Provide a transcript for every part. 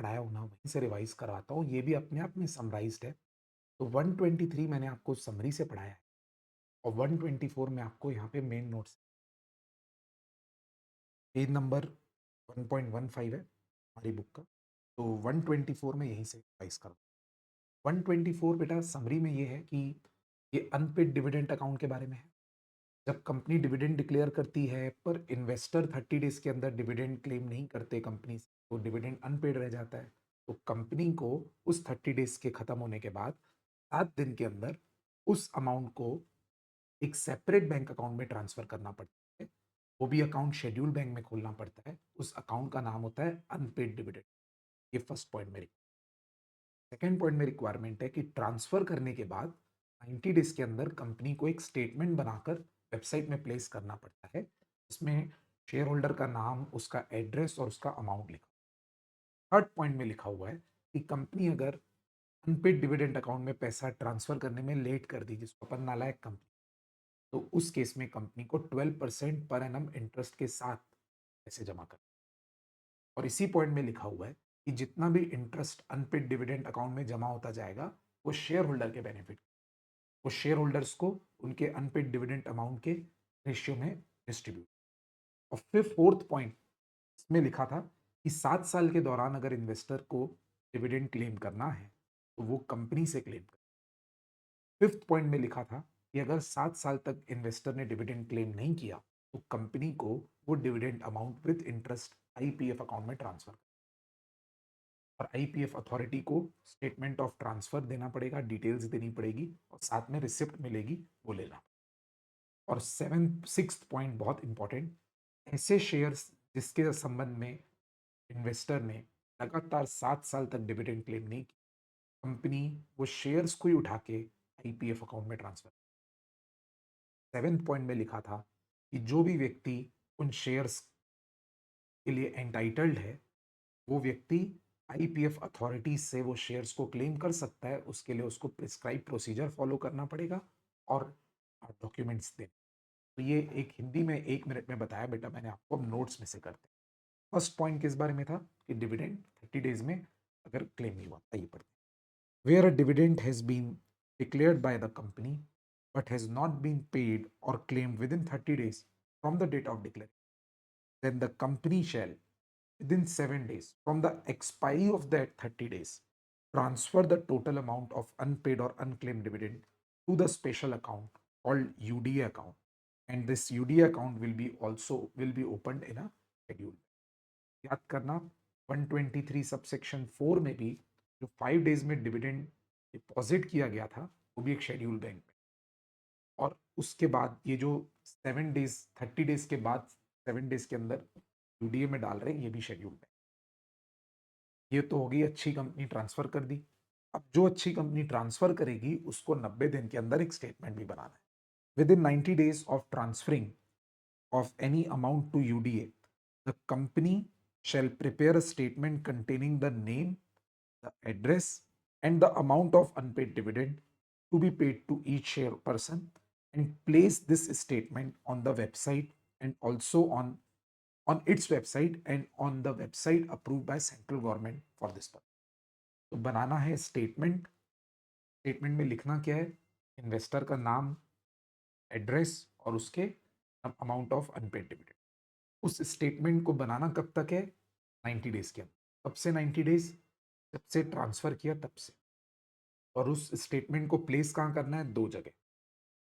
पढ़ाया हूँ ना वहीं से रिवाइज करवाता हूँ, ये भी अपने आप में समराइज्ड है। तो 123 मैंने आपको समरी से पढ़ाया है और 124 में आपको यहाँ पे मेन नोट्स, पेज नंबर 1.15 है हमारी बुक का। तो 124 में यहीं से रिवाइज करो। 124 बेटा समरी में ये है कि ये अनपेड डिविडेंड अकाउंट के बारे में है। जब कंपनी डिविडेंड डिक्लेयर करती है पर इन्वेस्टर 30 डेज के अंदर डिविडेंड क्लेम नहीं करते कंपनी से, तो डिविडेंड अनपेड रह जाता है। तो कंपनी को उस 30 डेज के खत्म होने के बाद 7 दिन के अंदर उस अमाउंट को एक सेपरेट बैंक अकाउंट में ट्रांसफर करना पड़ता है। वो भी अकाउंट शेड्यूल बैंक में खोलना पड़ता है। उस अकाउंट का नाम होता है अनपेड डिविडेंड। ये फर्स्ट पॉइंट मेरी। सेकेंड पॉइंट में रिक्वायरमेंट है कि ट्रांसफर करने के बाद 90 डेज के अंदर कंपनी को एक स्टेटमेंट बनाकर वेबसाइट में प्लेस करना पड़ता है, इसमें शेयर होल्डर का नाम, उसका एड्रेस और उसका अमाउंट लिखा। थर्ड पॉइंट में लिखा हुआ है कि कंपनी अगर अनपेड डिविडेंड अकाउंट में पैसा ट्रांसफर करने में लेट कर दी, जिसको अपन नालायक कंपनी, तो उस केस में कंपनी को 12% पर एनम इंटरेस्ट के साथ पैसे जमा कर। और इसी पॉइंट में लिखा हुआ है कि जितना भी इंटरेस्ट अनपेड डिविडेंड अकाउंट में जमा होता जाएगा वो शेयर होल्डर के बेनिफिट, वो शेयर होल्डर्स को उनके अनपेड डिविडेंड अमाउंट के रेशियो में डिस्ट्रीब्यूट। और फिर फोर्थ पॉइंट इसमें लिखा था कि 7 साल के दौरान अगर इन्वेस्टर को डिविडेंड क्लेम करना है तो वो कंपनी से क्लेम कर। फिफ्थ पॉइंट में लिखा था कि अगर 7 साल तक इन्वेस्टर ने डिविडेंड क्लेम नहीं किया तो कंपनी को वो dividend amount with interest IPF account में ट्रांसफर, और आईपीएफ अथॉरिटी को स्टेटमेंट ऑफ ट्रांसफर देना पड़ेगा, डिटेल्स देनी पड़ेगी और साथ में रिसिप्ट मिलेगी, वो लेना। और सिक्स्थ पॉइंट बहुत इंपॉर्टेंट, ऐसे शेयर्स जिसके संबंध में इन्वेस्टर ने लगातार 7 साल तक डिविडेंड क्लेम नहीं की, कंपनी वो शेयर्स को ही उठा के आईपीएफ अकाउंट में ट्रांसफर। सेवेंथ पॉइंट में लिखा था कि जो भी व्यक्ति उन शेयर्स के लिए एंटाइटल्ड है वो व्यक्ति आईपीएफ अथॉरिटी से वो शेयर्स को क्लेम कर सकता है। उसके लिए उसको प्रिस्क्राइब प्रोसीजर फॉलो करना पड़ेगा और डॉक्यूमेंट्स देने। तो ये एक हिंदी में 1 मिनट में बताया बेटा मैंने आपको, नोट्स में से करते। फर्स्ट पॉइंट किस बारे में था कि डिविडेंड 30 डेज में अगर क्लेम नहीं हुआ। आइए पढ़ते हैं। Where a dividend has been declared by the company but has not been paid और claim within 30 days from the date of declare, then the company shall within 7 days from the expiry of that 30 days transfer the total amount of unpaid or unclaimed dividend to the special account called UDA account, and this UDA account will be opened in a schedule। याद करना 123 subsection 4 में भी जो 5 days में dividend deposit किया गया था वो भी एक शेड्यूल बैंक में, और उसके बाद ये जो 7 डेज 30 डेज के बाद 7 डेज के अंदर यूडीए में डाल रहे हैं ये भी शेड्यूल बैंक। ये तो होगी अच्छी कंपनी ट्रांसफर कर दी। अब जो अच्छी कंपनी ट्रांसफर करेगी उसको 90 दिन के अंदर एक स्टेटमेंट भी बनाना है। With in 90 days of transferring of any amount to UDA, the company shall prepare a statement containing the name, the address, and the amount of unpaid dividend to be paid to each share person and place this statement on the website and also on its website and on the website approved by central government for this purpose। तो बनाना है statement. Statement में लिखना क्या है, investor का नाम, address और उसके अमाउंट ऑफ अनपेड डिविडेंड। उस स्टेटमेंट को बनाना कब तक है, 90 डेज के अंदर। कब से 90 डेज, जब से ट्रांसफर किया तब से। और उस स्टेटमेंट को प्लेस कहाँ करना है, 2 जगह,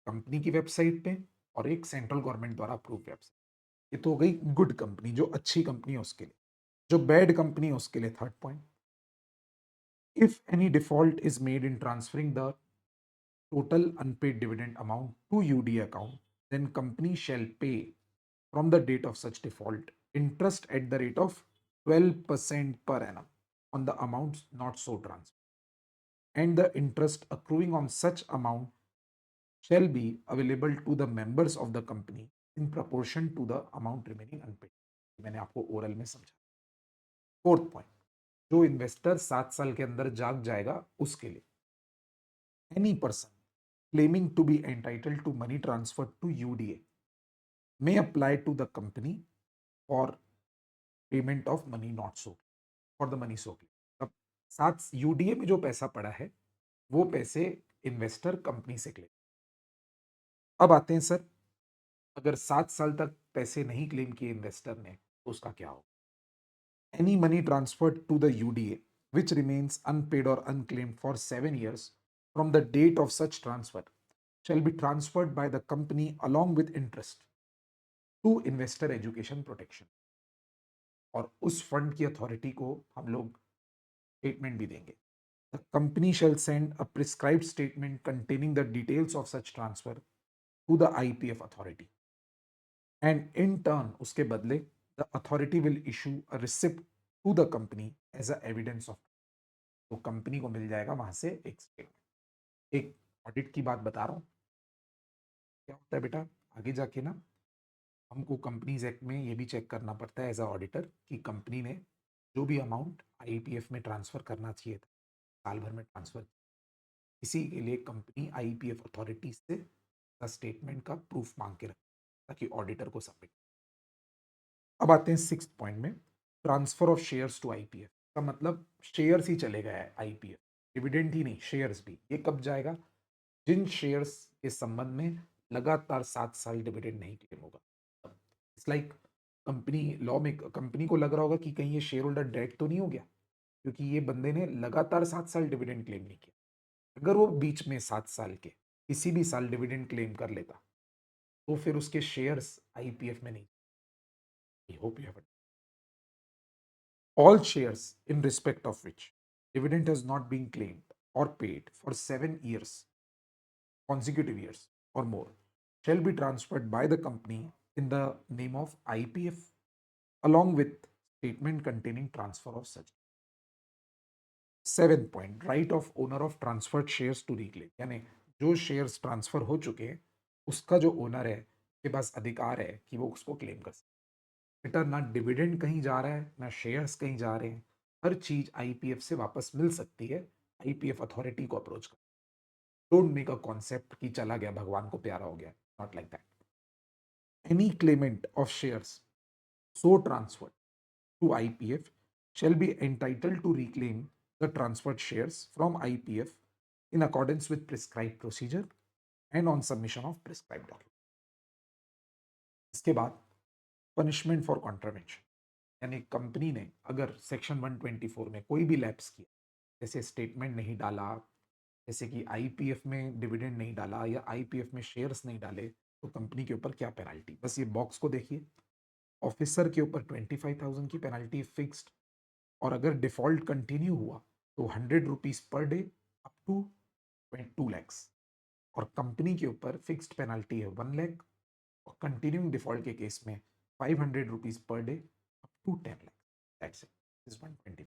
कंपनी की वेबसाइट पे और एक सेंट्रल गवर्नमेंट द्वारा अप्रूव वेबसाइट। ये तो हो गई गुड कंपनी, जो अच्छी कंपनी है उसके लिए। जो बैड कंपनी है उसके लिए third point, if any default is made in transferring the total unpaid dividend amount to UD account, then company shall pay from the date of such default interest at the rate of 12% per annum on the amounts not so transferred, and the interest accruing on such amount shall be available to the members of the company in proportion to the amount remaining unpaid। मैंने आपको oral में समझा। Fourth point, जो investor 7 साल के अंदर जाग जाएगा उसके लिए, any person claiming to be entitled to money transfer to UDA may apply to the company for payment of money not so, for the money so claimed। साथ यूडीए में जो पैसा पड़ा है वो पैसे इन्वेस्टर कंपनी से क्लेम। अब आते हैं सर, अगर 7 साल तक पैसे नहीं क्लेम किए इन्वेस्टर ने तो उसका क्या होगा? Any money transferred to the UDA which remains unpaid or unclaimed for 7 years from the date of such transfer shall be transferred by the company along with interest to investor education protection। और उस fund की authority को हम लोग statement भी देंगे। The company shall send a prescribed statement containing the details of such transfer to the IPF authority and in turn उसके बदले the authority will issue a receipt to the company as a evidence of। तो company को मिल जाएगा वहां से एक statement. एक audit की बात बता रहा हूँ, क्या होता है बेटा, आगे जाके ना हमको कंपनीज एक्ट में ये भी चेक करना पड़ता है एज अ ऑडिटर कि कंपनी ने जो भी अमाउंट आईपीएफ में ट्रांसफर करना चाहिए था साल भर में ट्रांसफर, इसी के लिए कंपनी आईपीएफ अथॉरिटी से स्टेटमेंट का प्रूफ मांग के रखे ताकि ऑडिटर को सबमिट। अब आते हैं सिक्स्थ पॉइंट में, transfer of shares to IPF का मतलब शेयर्स ही चले गए हैं आईपीएफ, डिविडेंड ही नहीं, शेयर्स भी। ये कब जाएगा? जिन शेयर्स के संबंध में लगातार 7 साल डिविडेंड नहीं क्लेम होगा। इट्स लाइक कंपनी लॉ में कंपनी को लग रहा होगा कि कहीं ये शेयर होल्डर डेड तो नहीं हो गया, क्योंकि ये बंदे ने लगातार 7 साल डिविडेंड क्लेम नहीं किया। अगर वो बीच में 7 साल के किसी भी साल डिविडेंड क्लेम कर लेता तो फिर उसके शेयर्स आईपीएफ में नहीं। I hope you have all shares in respect of which dividend has not been claimed or paid for 7 years, consecutive years or more, shall be transferred by the company in the name of IPF along with statement containing transfer of such। Seventh point, right of owner of transferred shares to reclaim, यानी जो shares transfer हो चुके हैं उसका जो owner है के पास अधिकार है कि वो उसको क्लेम कर सकते। बेटा ना डिविडेंड कहीं जा रहा है ना शेयर्स कहीं जा रहे हैं, हर चीज आईपीएफ से वापस मिल सकती है आईपीएफ अथॉरिटी को अप्रोच कर। डोंट मेक अ कॉन्सेप्ट कि चला गया भगवान को प्यारा हो गया, not like that. Any Clement of shares so transferred to IPF shall be entitled to reclaim the transferred shares from IPF in accordance with prescribed procedure and on submission of prescribed document। इसके बाद punishment for contravention, यानी company ने अगर section 124 में कोई भी lapse किया, जैसे स्टेटमेंट नहीं डाला, जैसे कि आईपीएफ में डिविडेंड नहीं डाला या आईपीएफ में शेयर्स नहीं डाले, तो कंपनी के ऊपर क्या पेनल्टी। बस ये बॉक्स को देखिए, ऑफिसर के ऊपर 25,000 की पेनल्टी फिक्स्ड, और अगर डिफॉल्ट कंटिन्यू हुआ तो 100 rupees per day up to 2 lakhs, और कंपनी के ऊपर फिक्स्ड पेनल्टी है 1 लाख, और कंटिन्यूइंग डिफॉल्ट के केस में 500 rupees per day up to 10 lakh. That's it, is 120।